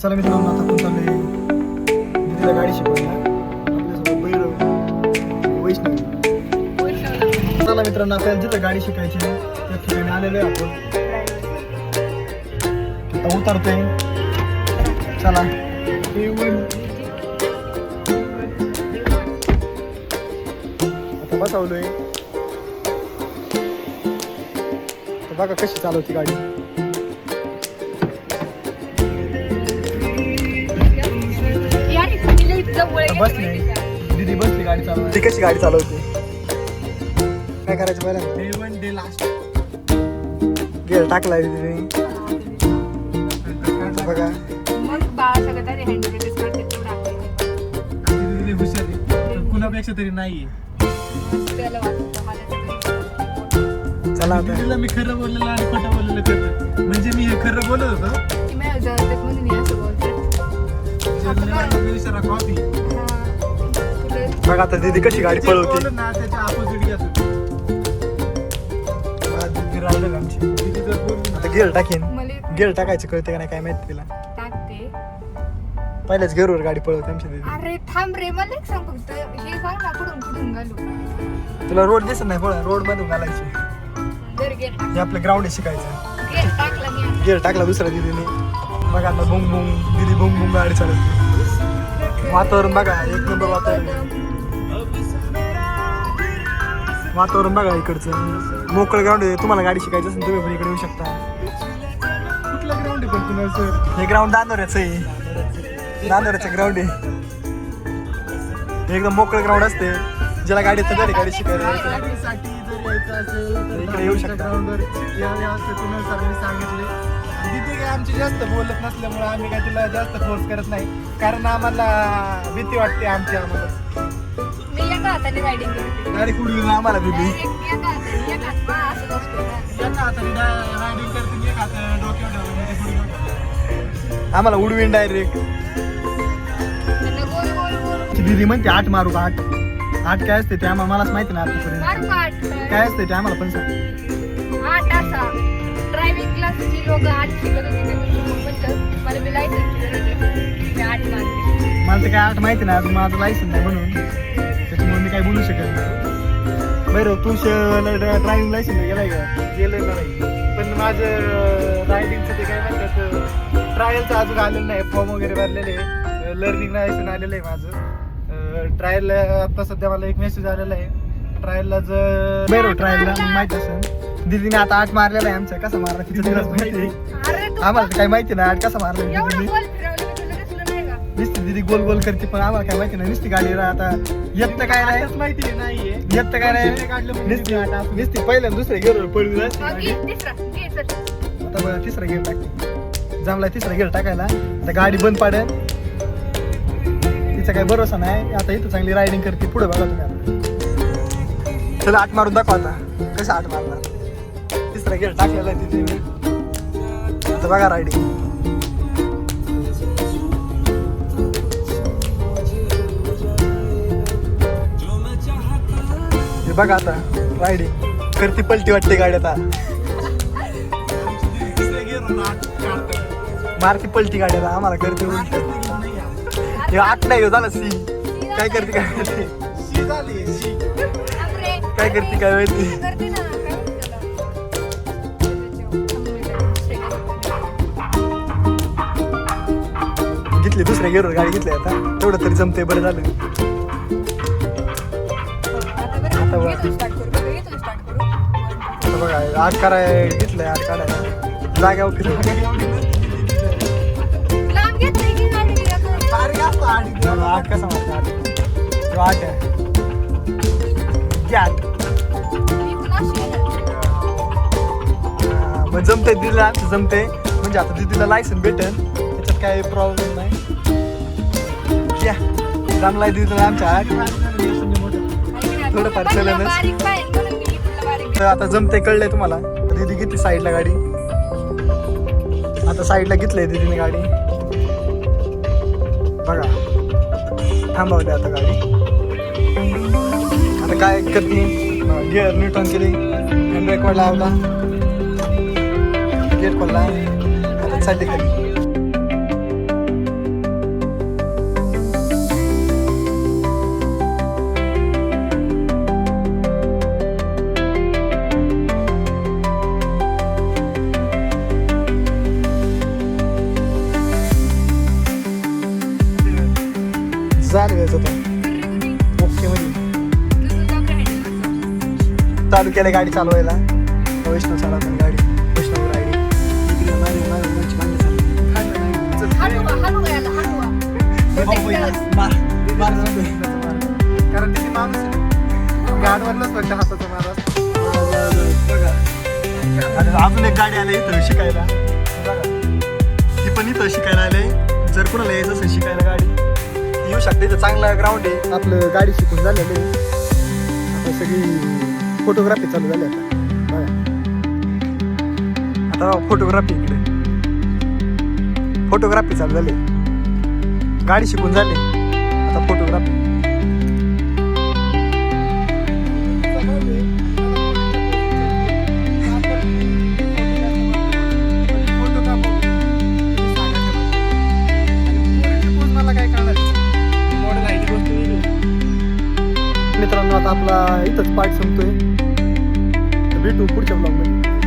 चला मित्रांनो, आता आपण चाललोय दीदीला गाडी शिकवायला. आपल्यासोबत भैरव, वैष्णवी. चला मित्रांनो, आपल्याला जिथं गाडी शिकायची त्या ठिकाणी आलेलो आहे आपण. आता उतरतोय. चला आता बसवलोय. बघा कशी चालवती गाडी. बसली दीदी, बसली गाडी चालवते. ती कशी गाडी चालवते काय करायचं पहिल्यांदा? गिअर टाकलाय दीदीने. बघा कुणापेक्षा तरी नाहीये. चला आता मी खरं बोललेलं आणि खोटं बोललेलं करतो. म्हणजे मी हे खरं बोलत होतो. बघा आता दीदी कशी गाडी पळवते. आता गिअर टाकेन. गिअर टाकायचं कळते का नाही काय माहिती तिला. पहिल्याच गिअरवर गाडी पळवते आमच्या दीदी. अरे थांब रे, मला एक सांग फक्त हे सांग ना, कुठून घालू. तुला रोड दिसत नाही, पळ रोड मधून घालायची. हे आपलं ग्राउंड आहे शिकायचं. गिअर टाकला दुसऱ्या दीदीने. बघा आता बुंग बुंग दीदी बुंग बुंग गाडी चालवते. वातावरण बघा, एक नंबर वातावरण बघा इकडचं. मोकळं ग्राउंड आहे. तुम्हाला गाडी शिकायचं असेल तुम्ही पण इकडे येऊ शकता. कुठलं ग्राउंड आहे पण तुम्हाला? हे ग्राउंड दानोऱ्याचं आहे. दानोऱ्याचं ग्राउंड आहे. एकदम मोकळं ग्राउंड असते. ज्याला गाडी येतं घरी गाडी शिकायला इकडे येऊ शकता. ग्राउंडवर सांगितले. तिथे काय आमची जास्त बोलत नसल्यामुळे आम्ही काय तिला जास्त फोर्स करत नाही, कारण आम्हाला भीती वाटते आमची. आम्हाला गाडी कुठली आम्हाला भीती. आम्हाला उडवीन डायरेक्ट. दीदी म्हणते 8 मारू का? 8 काय असते ते आम्हाला मलाच माहिती ना आतापर्यंत. काय असते ते आम्हाला पण सांग. 8 असा ड्रायव्हिंग क्लासची लोक 8 शिकत होते. मला मी लायसन्स 8 मारते. मला ते काय 8 माहिती ना, अजून माझं लायसन्स नाही म्हणून त्याच्यामुळे मी काही बोलू शकत नाही. बरं तू ड्रायव्हिंग लायसन्स गेलाय का? गेलं नाही, पण माझं रायडिंगचं ते काय म्हणतात ट्रायलचं अजून आलेलं नाही. फॉर्म वगैरे भरलेले आहे. लर्निंग लायसन्स आलेलं आहे माझं. ट्रायल आता सध्या मला एक मेसेज आलेला आहे. ट्रायलला जर बरं ट्रायलला माहिती असेल. दीदीने आता 8 मारलेला आहे. आमचं कसं मारला तिचं दिवस माहिती. आम्हाला काही माहिती नाही 8 कसं मारलं नुसती दीदी गोल गोल करते, पण आम्हाला काय माहिती नाही. नुसती गाडी आता येत काय नाही, माहिती नाही येत काय नाही. नुसती पहिल्या दुसऱ्या गेअरवर पळवी असते. आता बघा तिसरा गेअर टाकते. जमला तिसरा गेअर टाकायला. आता गाडी बंद पाडेल. तिचा काही भरोसा नाही. आता इथं चांगली रायडिंग करते. पुढे बघा तुम्ही. आता चला 8 मारून दाखवा आता कसं 8 मारणार. तिसरा गेअर टाकलेला आहे तिथे. आता बघा रायडिंग. हे बघा आता रायडिंग करती. पलटी वाटते गाडी आता. मारती पलटी गाडी आता. आम्हाला करते उलट. हे 8 नाही झालं. सी काय करते काय माहिती. काय करते काय माहिती. घेतली दुसऱ्या गेअरवर गाडी घेतली. आता तेवढं तरी जमते. बरं झालं. आता बघा 8 कराय घेतलंय. 8 काढाय जाग्यावर फिरवलं. 8 कसा मारतो? 8 आहे. 8 मग जमते दिदीला. जमते म्हणजे आता दिदीला लायसन भेटेल. त्याच्यात काही प्रॉब्लेम नाही. जमलाय दिदीला आमच्या 8. थोडंफार चलनच. आता जमते कळलंय तुम्हाला. दीदी घेतली साईडला गाडी. आता साईडला घेतलंय दीदीने गाडी. बघा थांबवली आता गाडी. आता काय करते. गिअर न्यूट्रन केली. हँडब्रेक वर लावला. गेट खोलला. आता चालली खाली. शिकायला गाडी चालवायला. वैष्णव चालवतात गाडी, वैष्णव रायडिंग. इकडे माझी भांडी चालली. हलवा हलवा याला हलवा कारण तिथे माणूस आहे. गाडवरलाच फक्त हाताचा मार असतो. आणि अजून एक गाडी आली इथं शिकायला. बघा ती पण इथं शिकायला आले. जर कोणाला यायचं असेल शिकायला गाडी येऊ शकते. इथं चांगला ग्राउंड आहे. आपलं गाडी शिकून झालेलं आहे. आता सगळी फोटोग्राफी चालू झाली आता. बघा आता फोटोग्राफी इकडे फोटोग्राफी चालू झाली. गाडी शिकून झाली आता फोटोग्राफी. मित्रांनो आता आपला इथंच पार्ट संपतोय. भेटू पुढच्या ब्लॉगमध्ये.